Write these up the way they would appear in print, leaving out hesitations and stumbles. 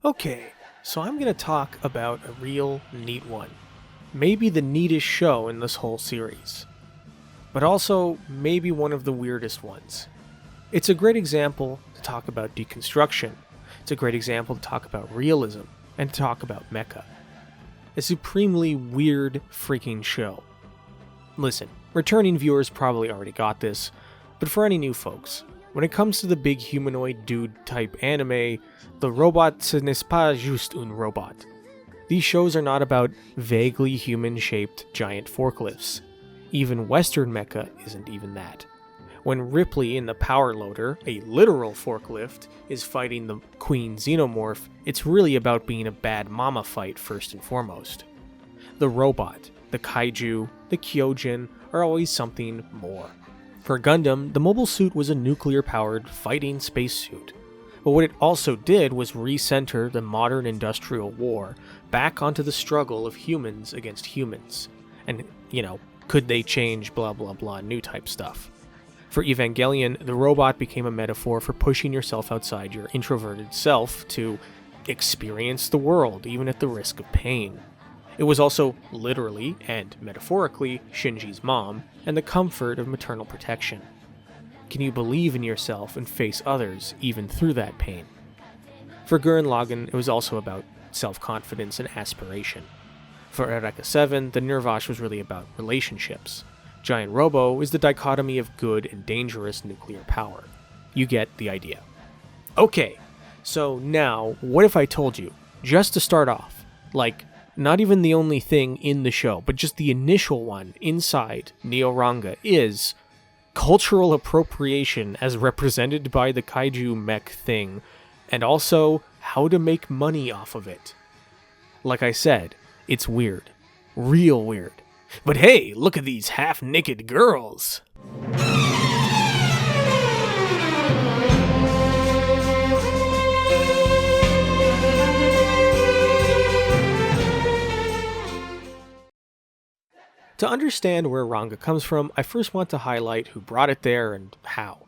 Okay, so I'm going to talk about a real neat one. Maybe the neatest show in this whole series. But also, maybe one of the weirdest ones. It's a great example to talk about deconstruction. It's a great example to talk about realism, and to talk about mecha. A supremely weird freaking show. Listen, returning viewers probably already got this, but for any new folks, when it comes to the big humanoid dude type anime, the robot ce n'est pas juste un robot. These shows are not about vaguely human-shaped giant forklifts. Even Western mecha isn't even that. When Ripley in the Power Loader, a literal forklift, is fighting the Queen Xenomorph, it's really about being a bad mama fight first and foremost. The robot, the kaiju, the kyojin are always something more. For Gundam, the mobile suit was a nuclear-powered fighting spacesuit. But what it also did was recenter the modern industrial war back onto the struggle of humans against humans. And, could they change blah blah blah new type stuff. For Evangelion, the robot became a metaphor for pushing yourself outside your introverted self to experience the world, even at the risk of pain. It was also literally and metaphorically Shinji's mom, and the comfort of maternal protection. Can you believe in yourself and face others even through that pain? For Gurren Lagann, it was also about self-confidence and aspiration. For Eureka 7, the Nervash was really about relationships. Giant Robo is the dichotomy of good and dangerous nuclear power. You get the idea. Okay, so now, what if I told you, just to start off, not even the only thing in the show, but just the initial one inside Neo Ranga is cultural appropriation as represented by the kaiju mech thing, and also how to make money off of it. Like I said, it's weird. Real weird. But hey, look at these half-naked girls! To understand where Ranga comes from, I first want to highlight who brought it there and how.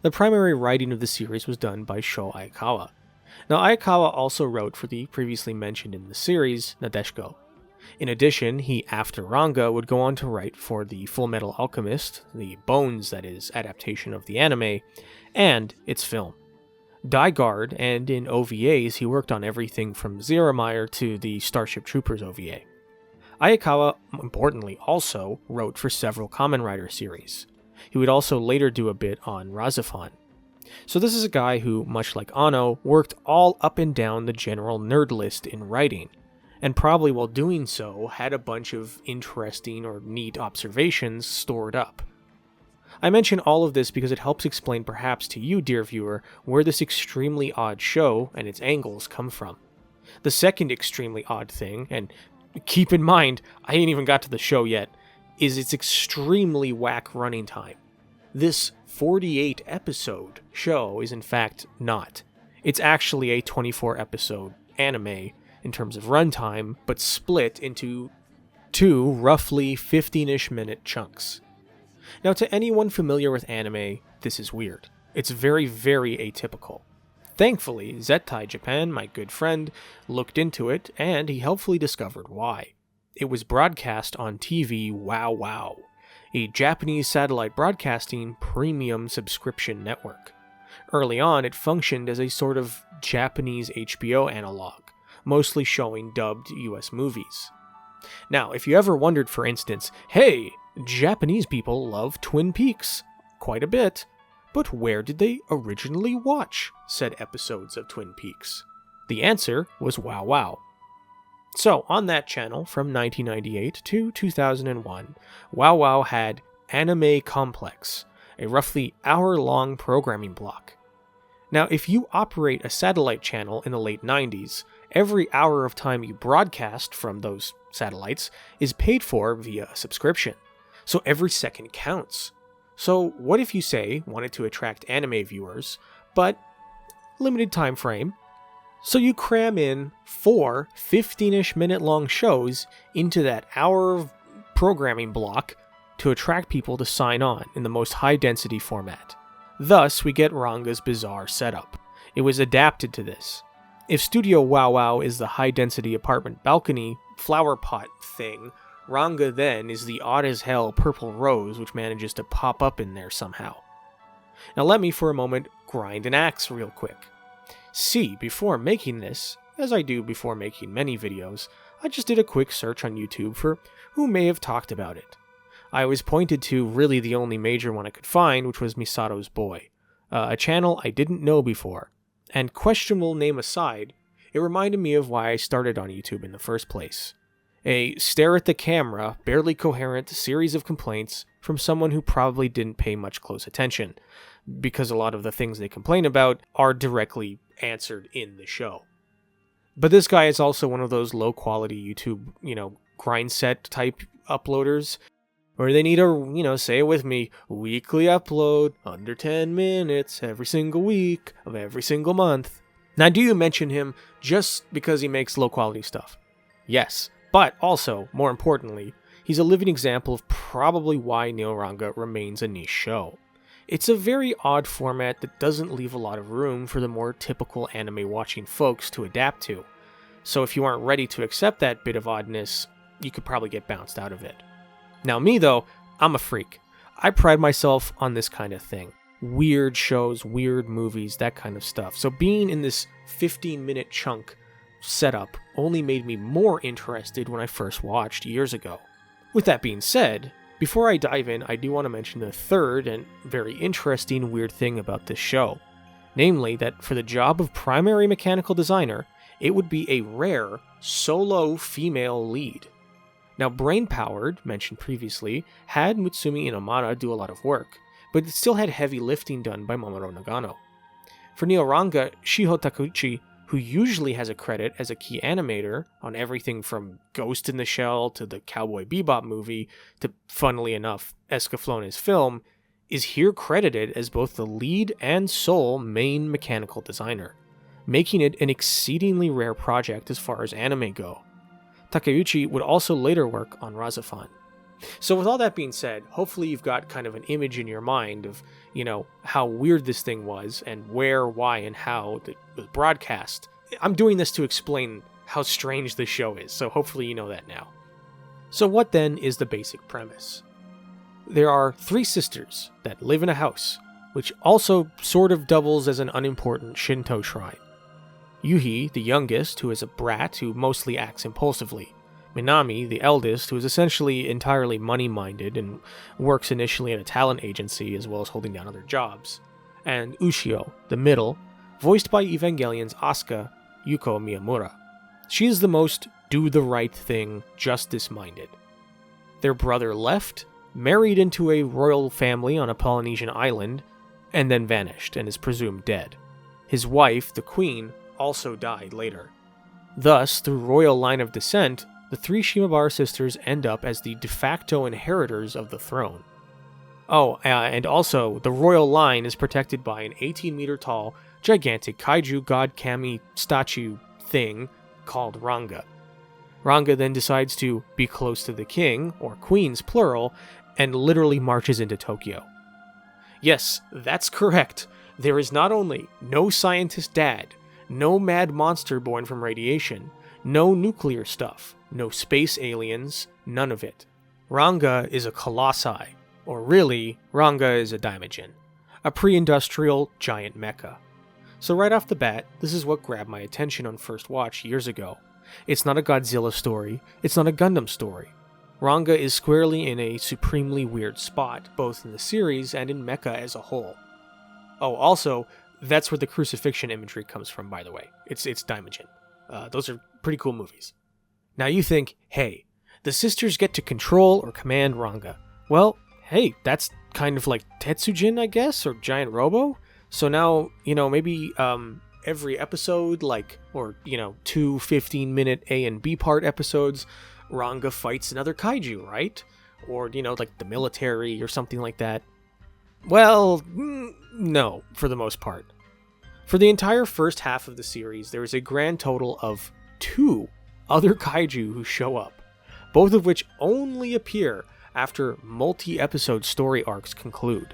The primary writing of the series was done by Sho Aikawa. Now, Aikawa also wrote for the previously mentioned in the series, Nadeshiko. In addition, he, after Ranga, would go on to write for the Full Metal Alchemist, the Bones, that is, adaptation of the anime, and its film. Guard, and in OVAs, he worked on everything from Zeromeyer to the Starship Troopers OVA. Aikawa, importantly, also wrote for several Kamen Rider series. He would also later do a bit on Razafon. So this is a guy who, much like Anno, worked all up and down the general nerd list in writing, and probably while doing so had a bunch of interesting or neat observations stored up. I mention all of this because it helps explain perhaps to you, dear viewer, where this extremely odd show and its angles come from. The second extremely odd thing, and keep in mind, I ain't even got to the show yet, is its extremely whack running time. This 48 episode show is in fact not. It's actually a 24 episode anime in terms of runtime, but split into two roughly 15-ish minute chunks. Now, to anyone familiar with anime, this is weird. It's very, very atypical. Thankfully, Zettai Japan, my good friend, looked into it, and he helpfully discovered why. It was broadcast on TV Wow Wow, a Japanese satellite broadcasting premium subscription network. Early on, it functioned as a sort of Japanese HBO analog, mostly showing dubbed US movies. Now, if you ever wondered, for instance, hey, Japanese people love Twin Peaks quite a bit, but where did they originally watch said episodes of Twin Peaks? The answer was Wow Wow. So, on that channel, from 1998 to 2001, Wow Wow had Anime Complex, a roughly hour-long programming block. Now, if you operate a satellite channel in the late 90s, every hour of time you broadcast from those satellites is paid for via a subscription. So every second counts. So what if you, say, wanted to attract anime viewers, but limited time frame, so you cram in 4 15-ish minute long shows into that hour of programming block to attract people to sign on in the most high density format. Thus, we get Ranga's bizarre setup. It was adapted to this. If Studio Wow Wow is the high-density apartment balcony flower pot thing, Ranga then is the odd-as-hell purple rose which manages to pop up in there somehow. Now let me for a moment grind an axe real quick. See, before making this, as I do before making many videos, I just did a quick search on YouTube for who may have talked about it. I was pointed to really the only major one I could find, which was Misato's Boy, a channel I didn't know before. And questionable name aside, it reminded me of why I started on YouTube in the first place. A stare at the camera, barely coherent series of complaints from someone who probably didn't pay much close attention, because a lot of the things they complain about are directly answered in the show. But this guy is also one of those low-quality YouTube, grind set type uploaders, where they need a, say it with me, weekly upload, under 10 minutes, every single week, of every single month. Now, do you mention him just because he makes low-quality stuff? Yes, but also, more importantly, he's a living example of probably why Neo Ranga remains a niche show. It's a very odd format that doesn't leave a lot of room for the more typical anime-watching folks to adapt to. So if you aren't ready to accept that bit of oddness, you could probably get bounced out of it. Now me though, I'm a freak. I pride myself on this kind of thing. Weird shows, weird movies, that kind of stuff. So being in this 15-minute chunk setup only made me more interested when I first watched years ago. With that being said, before I dive in, I do want to mention the third and very interesting weird thing about this show. Namely that for the job of primary mechanical designer, it would be a rare, solo female lead. Now, Brainpowered, mentioned previously, had Mutsumi Inamata do a lot of work, but it still had heavy lifting done by Mamoru Nagano. For Neo Ranga, Shiho Takeuchi, who usually has a credit as a key animator on everything from Ghost in the Shell to the Cowboy Bebop movie to, funnily enough, Escaflowne's film, is here credited as both the lead and sole main mechanical designer, making it an exceedingly rare project as far as anime go. Takeuchi would also later work on Razafan. So with all that being said, hopefully you've got kind of an image in your mind of, how weird this thing was and where, why, and how it was broadcast. I'm doing this to explain how strange this show is, so hopefully you know that now. So what then is the basic premise? There are 3 sisters that live in a house, which also sort of doubles as an unimportant Shinto shrine. Yuhi, the youngest, who is a brat who mostly acts impulsively. Minami, the eldest, who is essentially entirely money-minded and works initially at a talent agency as well as holding down other jobs. And Ushio, the middle, voiced by Evangelion's Asuka, Yuko Miyamura. She is the most do-the-right-thing, justice-minded. Their brother left, married into a royal family on a Polynesian island, and then vanished and is presumed dead. His wife, the queen, also died later. Thus, through royal line of descent, the 3 Shimabara sisters end up as the de facto inheritors of the throne. And also, the royal line is protected by an 18-meter-tall, gigantic kaiju god kami statue thing called Ranga. Ranga then decides to be close to the king, or queens plural, and literally marches into Tokyo. Yes, that's correct. There is not only no scientist dad, no mad monster born from radiation, no nuclear stuff, no space aliens, none of it. Ranga is a colossi, or really, Ranga is a daimajin, a pre-industrial giant mecha. So right off the bat, this is what grabbed my attention on first watch years ago. It's not a Godzilla story, it's not a Gundam story. Ranga is squarely in a supremely weird spot, both in the series and in mecha as a whole. Oh, also, that's where the crucifixion imagery comes from, by the way. It's Daimajin. Those are pretty cool movies. Now you think, hey, the sisters get to control or command Ranga. Well, hey, that's kind of like Tetsujin, I guess, or Giant Robo. So now, maybe every episode, 2 15-minute A and B part episodes, Ranga fights another kaiju, right? Or, like the military or something like that. Well, no, for the most part. For the entire first half of the series, there is a grand total of 2 other kaiju who show up, both of which only appear after multi-episode story arcs conclude.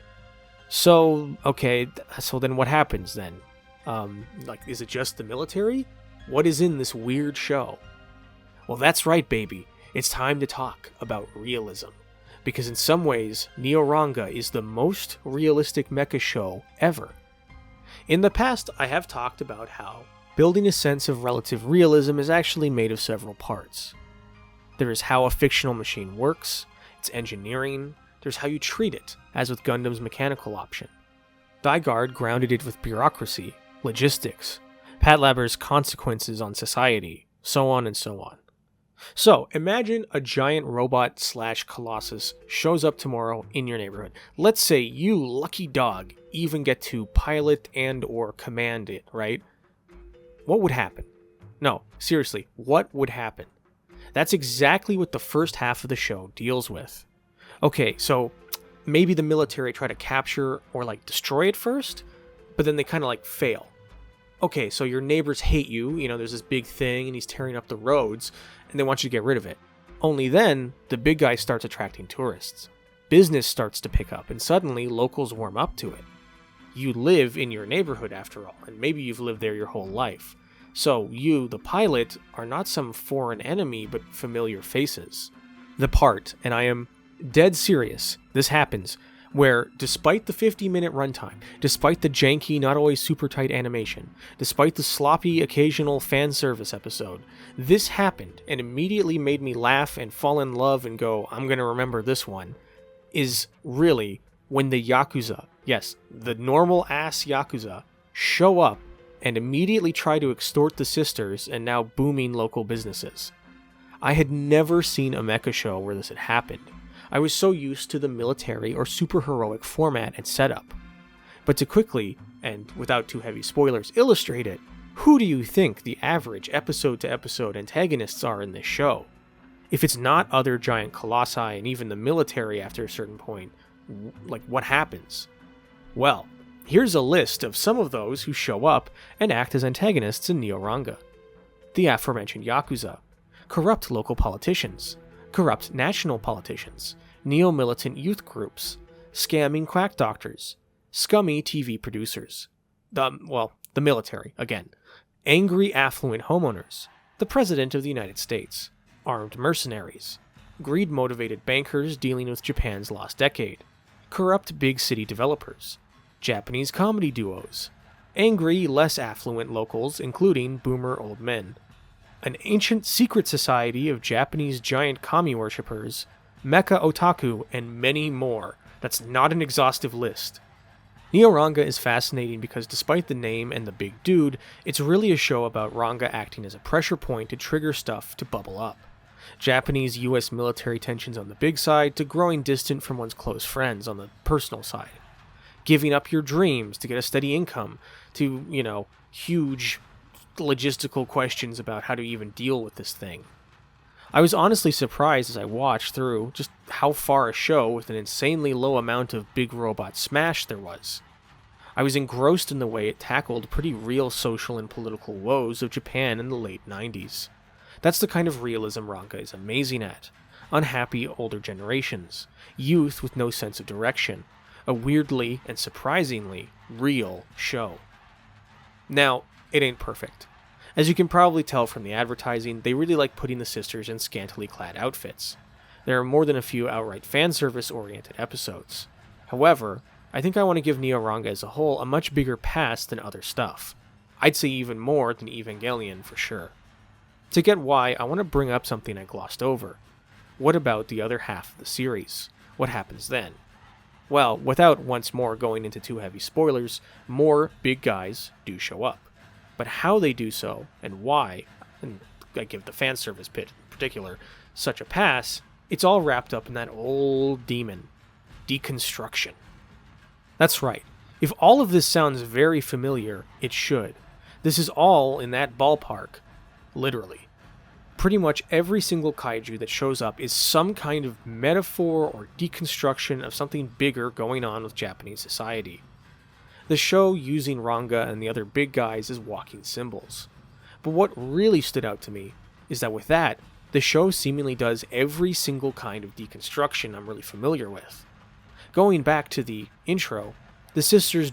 So, okay, so then what happens then? Is it just the military? What is in this weird show? Well, that's right, baby. It's time to talk about realism. Because in some ways, Neo Ranga is the most realistic mecha show ever. In the past, I have talked about how building a sense of relative realism is actually made of several parts. There is how a fictional machine works, its engineering, there's how you treat it, as with Gundam's mechanical option. Dygard grounded it with bureaucracy, logistics, Patlabber's consequences on society, so on and so on. So, imagine a giant robot/colossus shows up tomorrow in your neighborhood. Let's say you, lucky dog, even get to pilot and or command it, right? What would happen? No, seriously, what would happen? That's exactly what the first half of the show deals with. Okay, so maybe the military try to capture or destroy it first, but then they kind of fail. Okay, so your neighbors hate you, there's this big thing and he's tearing up the roads, and they want you to get rid of it. Only then, the big guy starts attracting tourists. Business starts to pick up, and suddenly locals warm up to it. You live in your neighborhood after all, and maybe you've lived there your whole life. So you, the pilot, are not some foreign enemy, but familiar faces. The part, and I am dead serious, this happens, where despite the 50-minute runtime, despite the janky, not always super tight animation, despite the sloppy occasional fan service episode, this happened and immediately made me laugh and fall in love and go, I'm gonna remember this one, is really when the Yakuza, yes, the normal-ass Yakuza, show up and immediately try to extort the sisters and now booming local businesses. I had never seen a mecha show where this had happened. I was so used to the military or superheroic format and setup. But to quickly, and without too heavy spoilers, illustrate it, who do you think the average episode-to-episode antagonists are in this show? If it's not other giant colossi and even the military after a certain point, what happens? Well, here's a list of some of those who show up and act as antagonists in Neo Ranga. The aforementioned Yakuza, corrupt local politicians, corrupt national politicians, neo-militant youth groups, scamming quack doctors, scummy TV producers, the military, again, angry affluent homeowners, the President of the United States, armed mercenaries, greed-motivated bankers dealing with Japan's lost decade, corrupt big city developers, Japanese comedy duos, angry, less affluent locals, including boomer old men, an ancient secret society of Japanese giant kami worshippers, mecha otaku, and many more. That's not an exhaustive list. Neo Ranga is fascinating because despite the name and the big dude, it's really a show about Ranga acting as a pressure point to trigger stuff to bubble up. Japanese-US military tensions on the big side to growing distant from one's close friends on the personal side. Giving up your dreams to get a steady income to, huge logistical questions about how to even deal with this thing. I was honestly surprised as I watched through just how far a show with an insanely low amount of big robot smash there was. I was engrossed in the way it tackled pretty real social and political woes of Japan in the late 90s. That's the kind of realism Ranga is amazing at. Unhappy older generations, youth with no sense of direction, a weirdly and surprisingly real show. Now, it ain't perfect. As you can probably tell from the advertising, they really like putting the sisters in scantily clad outfits. There are more than a few outright fan service-oriented episodes. However, I think I want to give Neo Ranga as a whole a much bigger pass than other stuff. I'd say even more than Evangelion for sure. To get why, I want to bring up something I glossed over. What about the other half of the series? What happens then? Well, without once more going into too heavy spoilers, more big guys do show up. But how they do so, and why, and I give the fan service bit in particular such a pass, it's all wrapped up in that old demon, deconstruction. That's right. If all of this sounds very familiar, it should. This is all in that ballpark, literally. Pretty much every single kaiju that shows up is some kind of metaphor or deconstruction of something bigger going on with Japanese society. The show using Ranga and the other big guys as walking symbols. But what really stood out to me is that with that, the show seemingly does every single kind of deconstruction I'm really familiar with. Going back to the intro, the sisters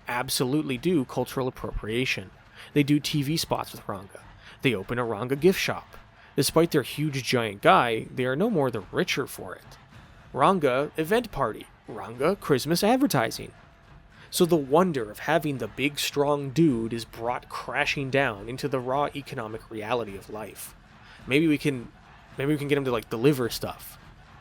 absolutely do cultural appropriation. They do TV spots with Ranga. They open a Ranga gift shop. Despite their huge giant guy, they are no more the richer for it. Ranga event party. Ranga Christmas advertising. So the wonder of having the big strong dude is brought crashing down into the raw economic reality of life. Maybe we can get him to deliver stuff.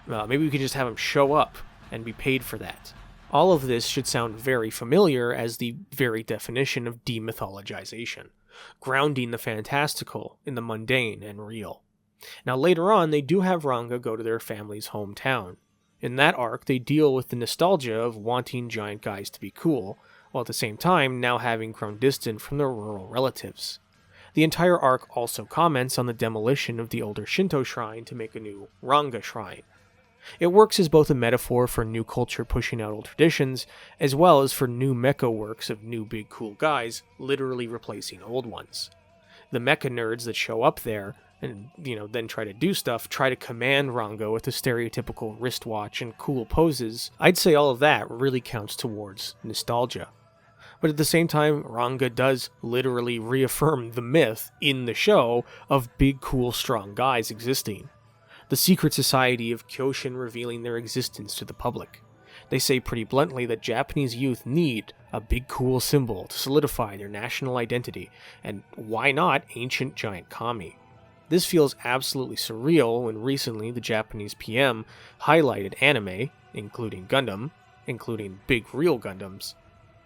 Maybe we can just have him show up and be paid for that. All of this should sound very familiar as the very definition of demythologization, grounding the fantastical in the mundane and real. Now later on, they do have Ranga go to their family's hometown. In that arc, they deal with the nostalgia of wanting giant guys to be cool, while at the same time now having grown distant from their rural relatives. The entire arc also comments on the demolition of the older Shinto shrine to make a new Ranga shrine. It works as both a metaphor for new culture pushing out old traditions, as well as for new mecha works of new big cool guys literally replacing old ones. The mecha nerds that show up there and, then try to do stuff, try to command Ranga with the stereotypical wristwatch and cool poses. I'd say all of that really counts towards nostalgia. But at the same time, Ranga does literally reaffirm the myth in the show of big, cool, strong guys existing. The secret society of Kyoshin revealing their existence to the public. They say pretty bluntly that Japanese youth need a big, cool symbol to solidify their national identity, and why not ancient giant kami? This feels absolutely surreal when recently the Japanese PM highlighted anime, including Gundam, including big real Gundams,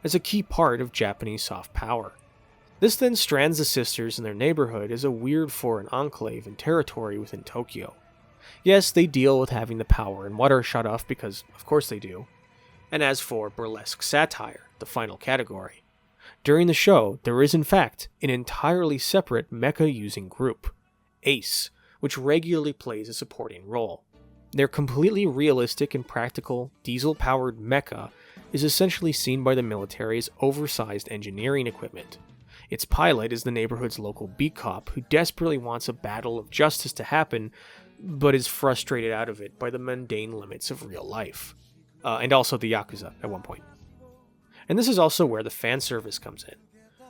as a key part of Japanese soft power. This then strands the sisters in their neighborhood as a weird foreign enclave and territory within Tokyo. Yes, they deal with having the power and water shut off because, of course they do. And as for burlesque satire, the final category, during the show there is in fact an entirely separate mecha-using group, Ace, which regularly plays a supporting role. Their completely realistic and practical, diesel-powered mecha is essentially seen by the military as oversized engineering equipment. Its pilot is the neighborhood's local beat cop who desperately wants a battle of justice to happen, but is frustrated out of it by the mundane limits of real life. And also the Yakuza at one point. And this is also where the fan service comes in.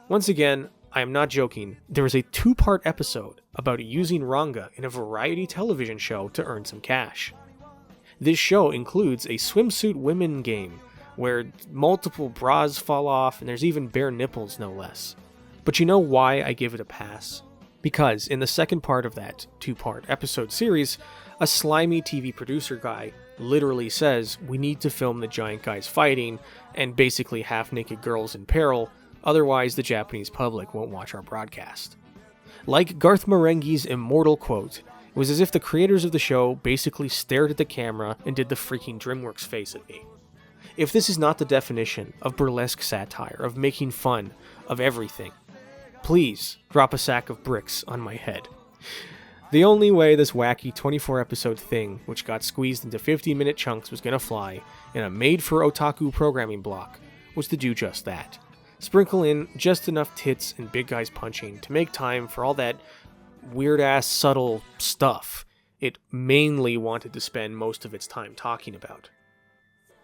Once again, I am not joking, there is a 2-part episode about using Ranga in a variety television show to earn some cash. This show includes a swimsuit women game, where multiple bras fall off and there's even bare nipples no less. But you know why I give it a pass? Because in the second part of that 2-part episode series, a slimy TV producer guy literally says we need to film the giant guys fighting and basically half-naked girls in peril, otherwise the Japanese public won't watch our broadcast. Like Garth Marenghi's immortal quote, it was as if the creators of the show basically stared at the camera and did the freaking DreamWorks face at me. If this is not the definition of burlesque satire, of making fun of everything, please drop a sack of bricks on my head. The only way this wacky 24-episode thing, which got squeezed into 15-minute chunks, was gonna fly in a made-for-otaku programming block, was to do just that. Sprinkle in just enough tits and big guys punching to make time for all that weird-ass subtle stuff it mainly wanted to spend most of its time talking about.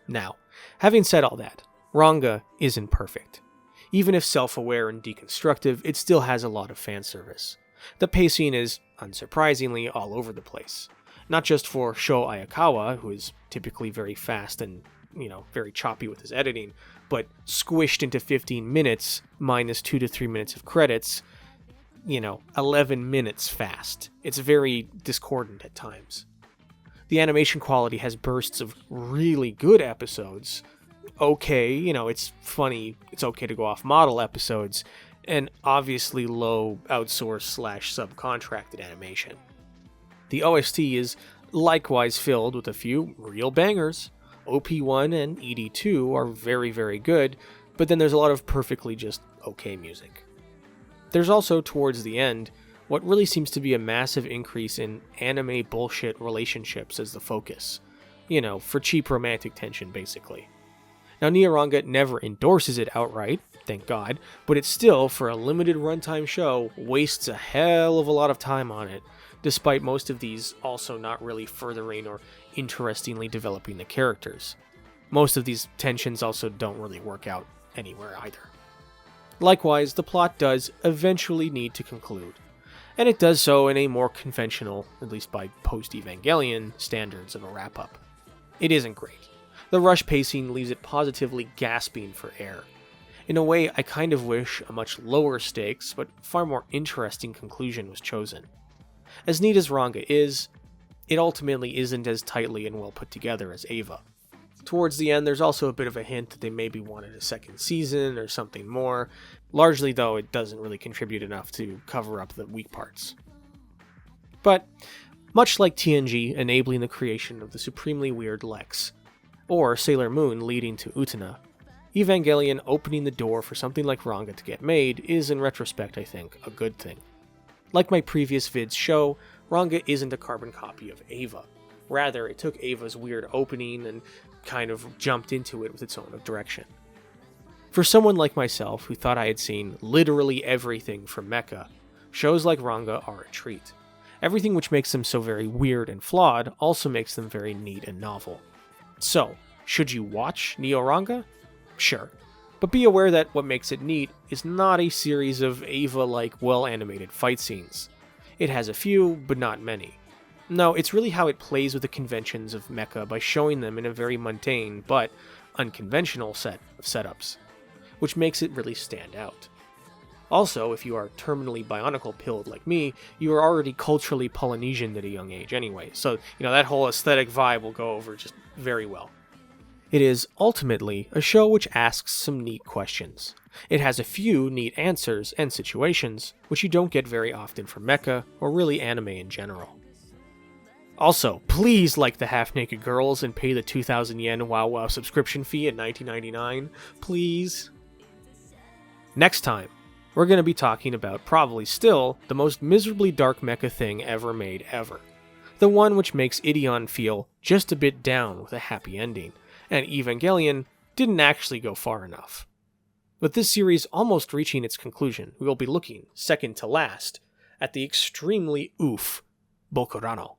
Now, having said all that, Ranga isn't perfect. Even if self-aware and deconstructive, it still has a lot of fan service. The pacing is, unsurprisingly, all over the place. Not just for Sho Ayakawa, who is typically very fast and, very choppy with his editing, but squished into 15 minutes, minus 2 to 3 minutes of credits, 11 minutes fast. It's very discordant at times. The animation quality has bursts of really good episodes, okay, it's funny, it's okay to go off model episodes, and obviously low outsourced/subcontracted animation. The OST is likewise filled with a few real bangers. OP1 and ED2 are very, very good, but then there's a lot of perfectly just okay music. There's also, towards the end, what really seems to be a massive increase in anime bullshit relationships as the focus. For cheap romantic tension, basically. Now, Neo Ranga never endorses it outright, thank God, but it still, for a limited runtime show, wastes a hell of a lot of time on it, despite most of these also not really furthering or interestingly developing the characters. Most of these tensions also don't really work out anywhere either. Likewise, the plot does eventually need to conclude. and it does so in a more conventional, at least by post-Evangelion standards, of a wrap-up. It isn't great. The rush pacing leaves it positively gasping for air. In a way, I kind of wish a much lower stakes, but far more interesting conclusion was chosen. As neat as Ranga is, it ultimately isn't as tightly and well put together as Eva. Towards the end, there's also a bit of a hint that they maybe wanted a second season or something more. Largely, though, it doesn't really contribute enough to cover up the weak parts. But, much like TNG enabling the creation of the supremely weird Lex, or Sailor Moon leading to Utena, Evangelion opening the door for something like Ranga to get made is, in retrospect, I think, a good thing. Like my previous vids show, Ranga isn't a carbon copy of Eva. Rather, it took Eva's weird opening and kind of jumped into it with its own direction. For someone like myself who thought I had seen literally everything from Mecha, shows like Ranga are a treat. Everything which makes them so very weird and flawed also makes them very neat and novel. So, should you watch Neo Ranga? Sure. But be aware that what makes it neat is not a series of Eva-like well-animated fight scenes. It has a few, but not many. No, it's really how it plays with the conventions of Mecha by showing them in a very mundane, but unconventional set of setups, which makes it really stand out. Also, if you are terminally bionicle-pilled like me, you are already culturally Polynesian at a young age anyway, so, that whole aesthetic vibe will go over just very well. It is, ultimately, a show which asks some neat questions. It has a few neat answers and situations, which you don't get very often from Mecha, or really anime in general. Also, please like the half-naked girls and pay the 2,000 yen WoW WoW subscription fee at $19.99, please. Next time, we're going to be talking about probably still the most miserably dark mecha thing ever made ever. The one which makes Ideon feel just a bit down with a happy ending, and Evangelion didn't actually go far enough. With this series almost reaching its conclusion, we will be looking, second to last, at the extremely oof Bokurano.